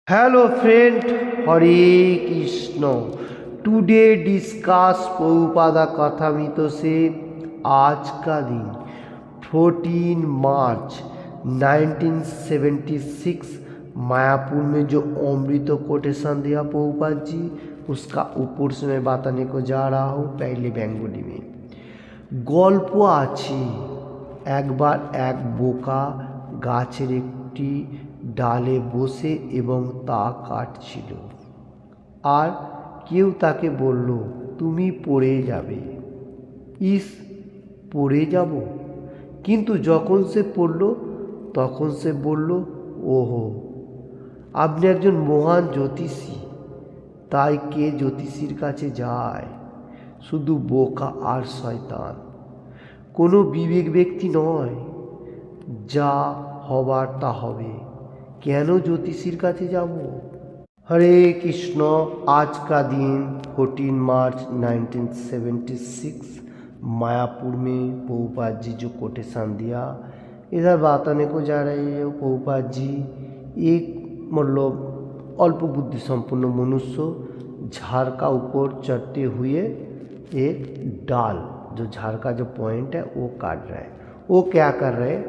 Hello friend, हरे Krishna. Today discuss Prabhupada कथामृत से आज का दिन 14 मार्च 1976 मायापुर में जो अमृत कोटेशन दिया प्रभुपाद जी, उसका ऊपर से मैं बताने को जा रहा हूँ। पहले बेंगोली में गल्प आछे একবার এক বোকা গাছের একটি ডালে বসে এবং তা কাটছিল, আর কেউ তাকে বলল, তুমি পড়ে যাবে। ইস, পড়ে যাব। কিন্তু যখন সে পড়ল তখন সে বলল, ওহো, আপনি একজন মহান জ্যোতিষী। তাই কে জ্যোতিষীর কাছে যায়? শুধু বোকা আর শয়তান, কোনো বিবেক ব্যক্তি নয়। যা হবার তা হবে, কেন জ্যোতিষীর কাছে যাব? हरे कृष्ण। आज का दिन 14 मार्च 1976 मायापुर में प्रभुपाद जी जो कोटेशन दिया, इधर बताने को जा रहे हैं प्रभुपाद जी। एक मतलब अल्प बुद्धि संपन्न मनुष्य झाड़ का ऊपर चढ़ते हुए एक डाल, जो झाड़ का जो पॉइंट है वो काट रहा है। वो क्या कर रहे हैं,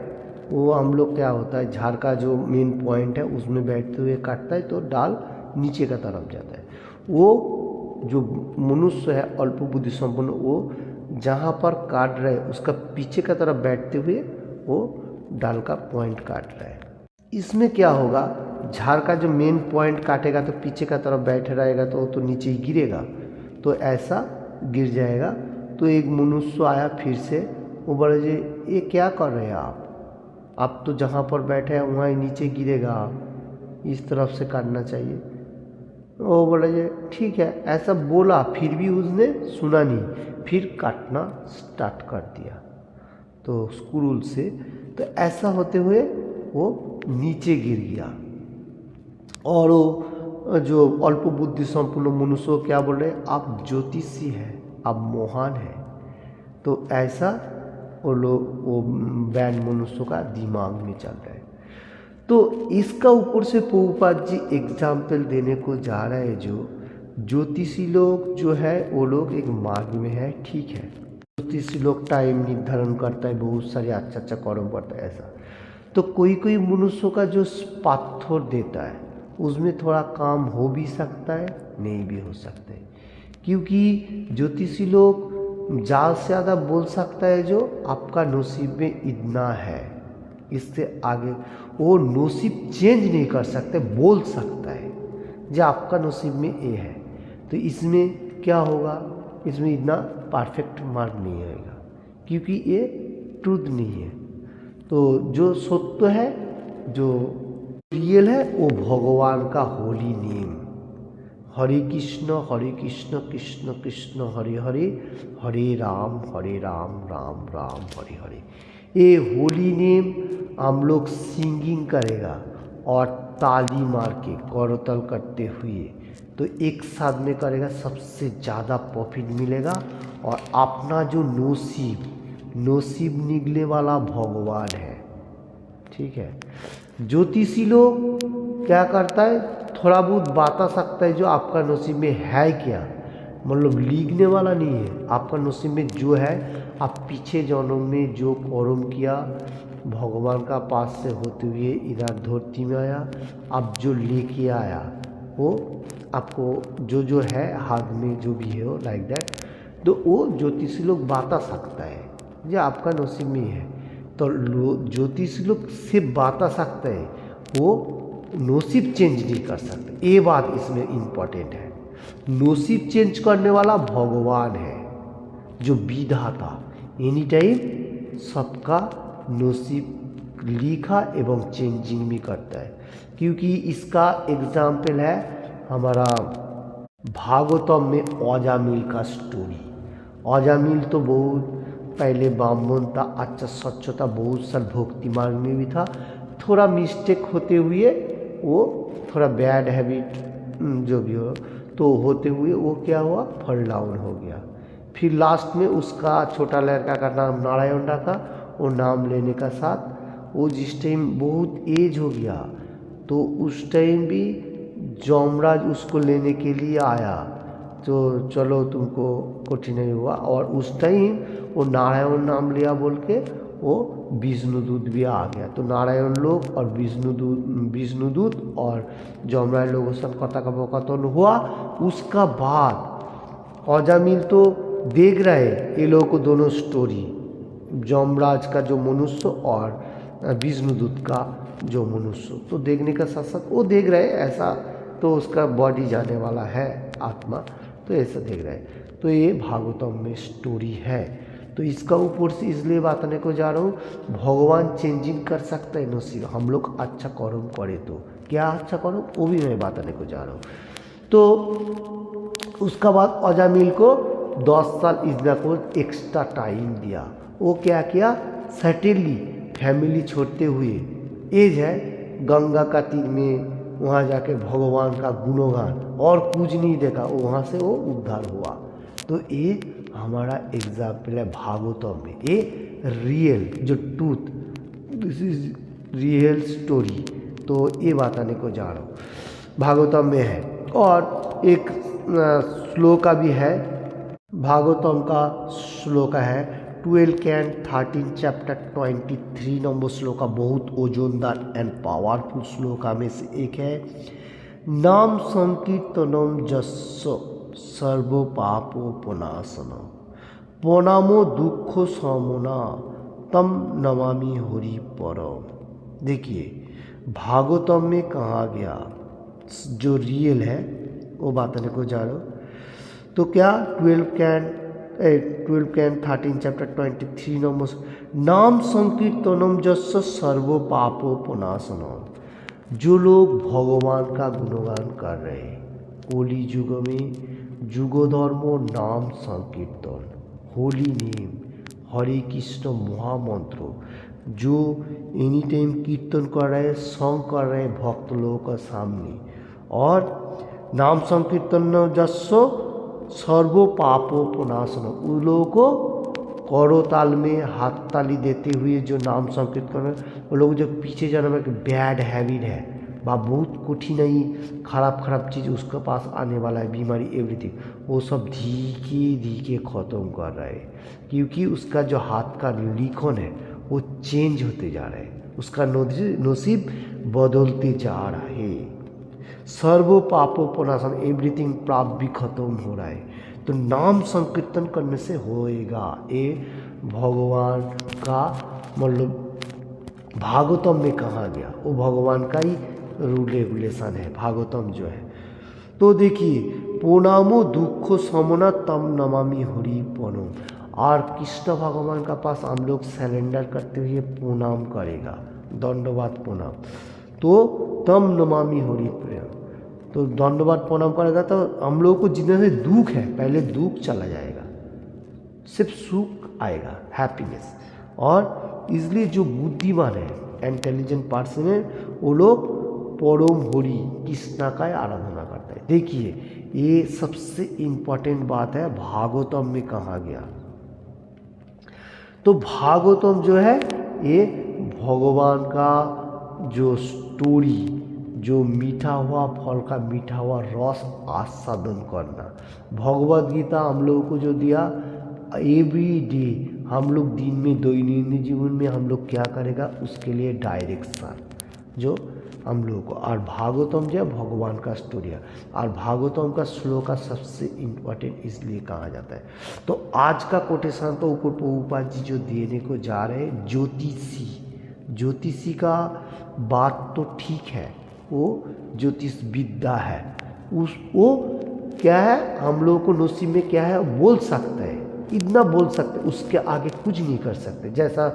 वो हम लोग क्या होता है, झाड़ का जो मेन पॉइंट है उसमें बैठते हुए काटता है तो डाल नीचे का तरफ जाता है। वो जो मनुष्य है अल्प बुद्धि संपन्न, वो जहाँ पर काट रहे हैं उसका पीछे का तरफ बैठते हुए वो डाल का पॉइंट काट रहा है। इसमें क्या होगा, झाड़ का जो मेन पॉइंट काटेगा तो पीछे का तरफ बैठे रहेगा तो वो तो नीचे ही गिरेगा, तो ऐसा गिर जाएगा। तो एक मनुष्य आया फिर से, वो बोले जी, ये क्या कर रहे हैं आप तो जहाँ पर बैठे हैं वहाँ ही नीचे गिरेगा, इस तरफ से काटना चाहिए। वो बोला जी ठीक है, ऐसा बोला, फिर भी उसने सुना नहीं, फिर काटना स्टार्ट कर दिया तो स्क्रूल से। तो ऐसा होते हुए वो नीचे गिर गया। और वो जो अल्प बुद्धि संपन्न मनुष्य क्या बोल रहे, आप ज्योतिषी हैं, आप महान हैं। तो ऐसा वो लोग, वो बैड मनुष्य का दिमाग में चल रहा है। तो इसका ऊपर से प्रभुपाद जी एग्जाम्पल देने को जा रहे हैं। जो ज्योतिषी लोग जो है वो लोग एक मार्ग में है, ठीक है। ज्योतिषी लोग टाइम निर्धारण करता है, बहुत सारे अच्छा अच्छा कर्म करता है ऐसा। तो कोई कोई मनुष्यों का जो पाथर देता है उसमें थोड़ा काम हो भी सकता है, नहीं भी हो सकता है, क्योंकि ज्योतिषी लोग ज़्यादा से ज़्यादा बोल सकता है जो आपका नसीब में इतना है, इससे आगे वो नसीब चेंज नहीं कर सकते, बोल सकता है जो आपका नसीब में ये है। तो इसमें क्या होगा, इसमें इतना परफेक्ट मार्क नहीं आएगा, क्योंकि ये ट्रूथ नहीं है। तो जो सत्य है, जो रियल है, वो भगवान का होली नेम हरे कृष्ण कृष्ण कृष्ण हरे हरे, हरे राम राम राम हरे हरे। ये होली नेम हम लोग सिंगिंग करेगा और ताली मार के करतल करते हुए, तो एक साथ में करेगा, सबसे ज़्यादा प्रॉफिट मिलेगा। और अपना जो नसीब निकले वाला भगवान है, ठीक है। ज्योतिषी लोग क्या करता है, थोड़ा बहुत बता सकता है जो आपका नसीब में है क्या, मतलब लिखने वाला नहीं है। आपका नसीब में जो है, आप पीछे जन्म में जो कर्म किया, भगवान का पास से होते हुए इधर धरती में आया, अब जो लेके आया वो आपको जो है हाथ में जो भी है वो लाइक दैट, तो वो ज्योतिषी लोग बता सकता है जो आपका नसीब में है। तो ज्योतिषी लोग सिर्फ बता सकते हैं, वो नसीब चेंज नहीं कर सकते। ये बात इसमें इम्पोर्टेंट है। नसीब चेंज करने वाला भगवान है, जो विधाता एनी टाइम सबका नसीब लिखा एवं चेंजिंग भी करता है। क्योंकि इसका एग्जाम्पल है हमारा भागवतम में अजामिल का स्टोरी। अजामिल तो बहुत पहले ब्राह्मण था, अच्छा स्वच्छ था, बहुत साल भक्ति मार्ग में भी था। थोड़ा मिस्टेक होते हुए वो थोड़ा बैड हैबिट जो भी हो तो होते हुए वो क्या हुआ, फॉल डाउन हो गया। फिर लास्ट में उसका छोटा लड़का का नाम नारायण रखा। वो नाम लेने का साथ वो जिस टाइम बहुत एज हो गया तो उस टाइम भी यमराज उसको लेने के लिए आया, तो चलो तुमको कठिनाई हुआ, और उस टाइम वो नारायण नाम लिया बोल के वो विष्णुदूत भी आ गया। तो नारायण लोग और विष्णुदूत और यमराज लोगों से कथा कथन हुआ। उसका बाद अजामिल तो देख रहे ये लोगों को दोनों स्टोरी, यमराज का जो मनुष्य और विष्णुदूत का जो मनुष्य, तो देखने का साथ साथ वो देख रहे ऐसा, तो उसका बॉडी जाने वाला है आत्मा, तो ऐसा देख रहे। तो ये भागवतम में स्टोरी है। तो इसका ऊपर से इसलिए बताने को जा रहा हूँ, भगवान चेंजिंग कर सकता है नसीब, हम लोग अच्छा कर्म करे तो। क्या अच्छा कर्म वो भी मैं बताने को जा रहा हूँ। तो उसका बाद अजामिल को 10 साल इज्रा को एक्स्ट्रा टाइम दिया। वो क्या किया, सटनली फैमिली छोड़ते हुए, एज है गंगा का तीर में, वहाँ जाके भगवान का गुणगान और कुछ नहीं देखा, वहाँ से वो उद्धार हुआ। तो ये हमारा एग्जाम्पल है भागवतम में, ये रियल जो truth, this is real story. तो ये बताने को जा रहा हूँ, भागवतम में है। और एक श्लोका भी है, भागवतम का श्लोका है 12 कैन 13 चैप्टर 23 नंबर श्लोका, बहुत ओजनदार एंड पावरफुल श्लोका में से एक है। नाम संकीर्तनम जस्स सर्व पापो पुनाशनम प्रणामो दुख समना तम नमामि हरि परम। देखिए भागवतम में कहा गया जो रियल है वो बताने को जा रहा हूँ। तो क्या 12 कैन 13 चैप्टर 23 नंबर, नाम संकीर्तनम जस्स सर्व पापो पुनाशनम। जो लोग भगवान का गुणगान कर रहे हैं कली युग में, युगो धर्मो नाम संकीर्तन, होली नेम, हरे कृष्ण महामंत्र, जो एनी टाइम कीर्तन कर रहे हैं, सॉन्ग कर रहे हैं भक्त लोगों का सामने, और नाम संकीर्तन जस्सो सर्व पापो पुनाशनम, उन लोगों को करो ताल में हाथ ताली देते हुए जो नाम संकीर्तन, वो लोग जो पीछे जाने में बैड हैबिट है बा बहुत कठिनाई खराब चीज़ उसके पास आने वाला है, बीमारी एवरीथिंग, वो सब धीरे धीरे ख़त्म कर रहा है, क्योंकि उसका जो हाथ का लिखन है वो चेंज होते जा रहा है, उसका नसीब बदलते जा रहा है। सर्व पापों प्रनाशन, एवरीथिंग पाप भी खत्म हो रहा है। तो नाम संकीर्तन करने से होएगा, ये भगवान का मतलब भागवतम में कहा गया, वो भगवान का ही रूल रेगुलेशन है भागवतम जो है। तो देखिए प्रणामो दुख समना तम नमामि हरि परम, और कृष्ण भगवान का पास हम लोग सरेंडर करते हुए प्रणाम करेगा, दंडवाद प्रणाम, तो तम नमामि हरि प्रेम, तो दंडवाद प्रणाम करेगा तो हम लोगों को जितने से दुख है पहले दुख चला जाएगा, सिर्फ सुख आएगा, हैप्पीनेस। और इसलिए जो बुद्धिमान है, इंटेलिजेंट पर्सन है, वो लोग परम हरि कृष्णा का आराधना करता है। देखिए ये सबसे इम्पोर्टेंट बात है, भागवतम में कहा गया। तो भागवतम जो है ये भगवान का जो स्टोरी, जो मीठा हुआ फल का मीठा हुआ रस आस्वादन करना, भगवद गीता हम लोगों को जो दिया, एवरी डे हम लोग दिन में दैनिक जीवन में हम लोग क्या करेगा उसके लिए डायरेक्शन जो हम लोगों को, और भागवतम जो है भगवान का स्टोरी है, और भागवतम का श्लोक का सबसे इम्पोर्टेंट इसलिए कहा जाता है। तो आज का कोटेशन तो ऊपर प्रभुपाद जी जो देने को जा रहे हैं, ज्योतिषी का बात तो ठीक है, वो ज्योतिष विद्या है, वो क्या है हम लोगों को नसीब में क्या है बोल सकते हैं, इतना बोल सकते, उसके आगे कुछ नहीं कर सकते। जैसा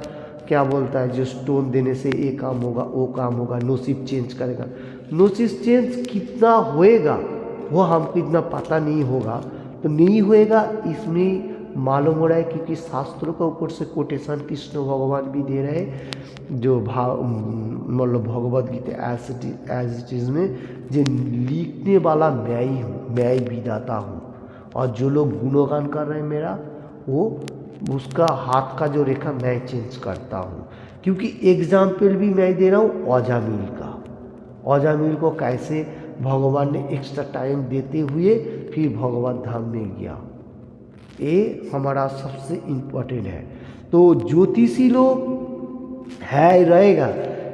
क्या बोलता है जो स्टोन देने से ये काम होगा वो काम होगा, नसीब चेंज करेगा, नसीब चेंज कितना होएगा वो हमको इतना पता नहीं होगा, तो नहीं होएगा इसमें मालूम हो रहा है, क्योंकि शास्त्रों के ऊपर से कोटेशन कृष्ण भगवान भी दे रहे हैं, जो मतलब Bhagavad Gita as it is में जो लिखने वाला मैं ही हूँ, मैं ही विधाता हूँ, और जो लोग गुणगान कर रहे हैं मेरा, वो उसका हाथ का जो रेखा मैं चेंज करता हूँ। क्योंकि एग्जाम्पल भी मैं दे रहा हूँ अजामिल का, अजामिल को कैसे भगवान ने एक्स्ट्रा टाइम देते हुए फिर भगवत धाम में गया। ये हमारा सबसे इम्पोर्टेंट है। तो ज्योतिषी लोग है रहेगा,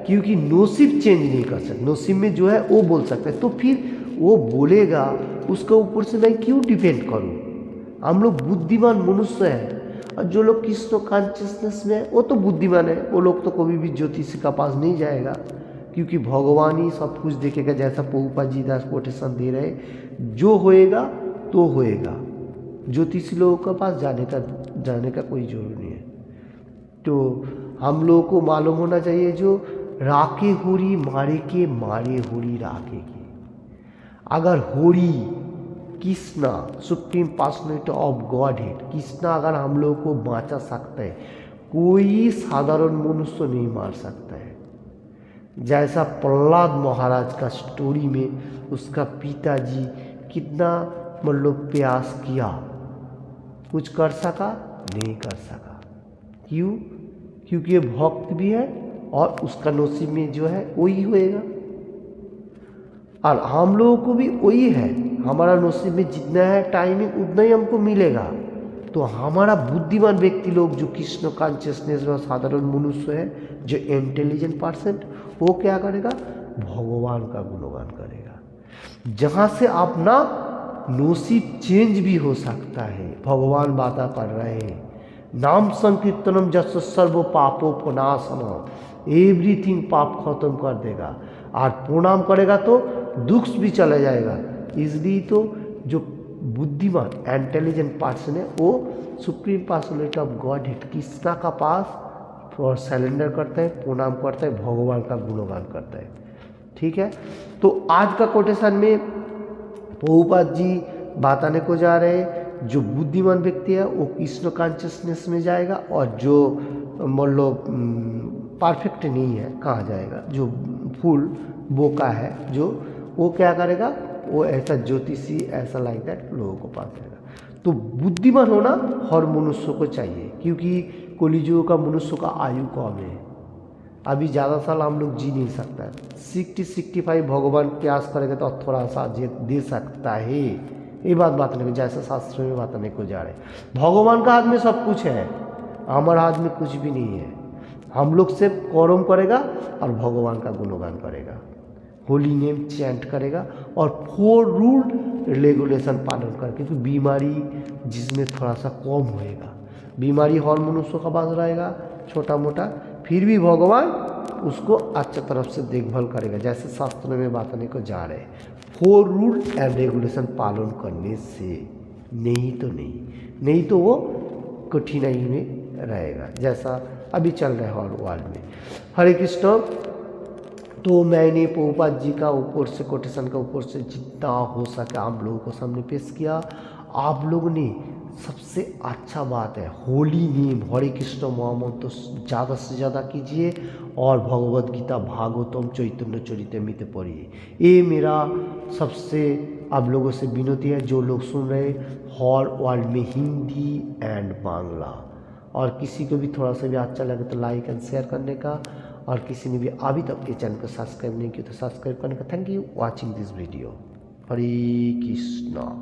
क्योंकि नसीब चेंज नहीं कर सकते, नसीब में जो है वो बोल सकते हैं, तो फिर वो बोलेगा उसके ऊपर से मैं क्यों डिपेंड करूं। हम लोग बुद्धिमान मनुष्य हैं, और जो लोग कृष्ण कॉन्शियसनेस में है वो तो बुद्धिमान है, वो लोग तो कभी भी ज्योतिषी का पास नहीं जाएगा, क्योंकि भगवान ही सब कुछ देखेगा। जैसा प्रभुपाद जी दास कोटेशन दे रहे, जो होएगा तो होएगा, ज्योतिषी लोगों के पास जाने का कोई जरूरी नहीं है। तो हम लोगों को मालूम होना चाहिए, जो राके होरी मारे के मारे होरी राके के। अगर होरी Krishna supreme personality of God head, Krishna अगर हम लोगों को बाँचा सकता है, कोई साधारण मनुष्य नहीं मार सकता है। जैसा प्रहलाद महाराज का स्टोरी में उसका पिताजी कितना मतलब प्रयास किया, कुछ कर सका नहीं कर सका। क्यों? क्योंकि ये भक्त भी है और उसका नसीब में जो है वही होएगा, और हम लोगों को भी वही है। हमारा नसीब में जितना है टाइमिंग उतना ही हमको मिलेगा। तो हमारा बुद्धिमान व्यक्ति लोग जो कृष्ण कॉन्शियसनेस में साधारण मनुष्य है, जो इंटेलिजेंट पर्सन, वो क्या करेगा? भगवान का गुणगान करेगा। जहाँ से अपना नसीब चेंज भी हो सकता है। भगवान बातें कर रहे हैं, नाम संकीर्तनम जस सर्व पापो पुनाशनम, एवरीथिंग पाप खत्म कर देगा, और प्रणाम करेगा तो दुख भी चला जाएगा। इसलिए तो जो बुद्धिमान इंटेलिजेंट पर्सन है वो supreme personality of God head Krishna का पास और सरेंडर करता है, प्रणाम करता है, भगवान का गुणगान करता है। ठीक है, तो आज का कोटेशन में प्रभुपाद जी बताने को जा रहे हैं, जो बुद्धिमान व्यक्ति है वो कृष्ण कॉन्शियसनेस में जाएगा, और जो मतलब परफेक्ट नहीं है कहाँ जाएगा, जो फुल बोका है जो, वो क्या करेगा? वो ऐसा ज्योतिषी ऐसा लाइक दैट लोगों को पास जाएगा। तो बुद्धिमान होना हर मनुष्य को चाहिए, क्योंकि कलियुग का मनुष्य का आयु कम है, अभी ज़्यादा साल हम लोग जी नहीं सकता। 60-65 भगवान प्रयास करेगा तो थोड़ा सा दे सकता है। ये बात नहीं, जैसे शास्त्र में बताने को जा रहे हैं। भगवान का हाथ में सब कुछ है, हमारे हाथ में कुछ भी नहीं है। हम लोग सिर्फ कर्म करेगा और भगवान का गुणगान करेगा, होली नेम चैंट करेगा, और 4 रूल रेगुलेशन पालन कर, क्योंकि बीमारी जिसमें थोड़ा सा कम होएगा। बीमारी हर मनुष्य का पास रहेगा छोटा मोटा, फिर भी भगवान उसको अच्छे तरफ से देखभाल करेगा, जैसे शास्त्रों में बताने को जा रहे हैं। 4 रूल एंड रेगुलेशन पालन करने से, नहीं तो वो कठिनाई में रहेगा, जैसा अभी चल रहा है हर वर्ल्ड में। हरे कृष्ण। तो मैंने प्रभुपाद जी का ऊपर से कोटेशन का ऊपर से जितना हो सके आप लोगों को सामने पेश किया। आप लोगों ने सबसे अच्छा बात है होली नेम हरे कृष्ण मोहम्मद तो ज़्यादा से ज़्यादा कीजिए, और भगवद गीता भागवतम चैतन्य चरितामृत पढ़िए। ये मेरा सबसे आप लोगों से विनती है, जो लोग सुन रहे हर वर्ल्ड में हिंदी एंड बांग्ला, और किसी को भी थोड़ा सा भी अच्छा लगे तो लाइक एंड शेयर करने का, और किसी ने भी अभी तक ये चैनल को सब्सक्राइब नहीं किया तो सब्सक्राइब करने का। Thank you watching this video. Hare Krishna.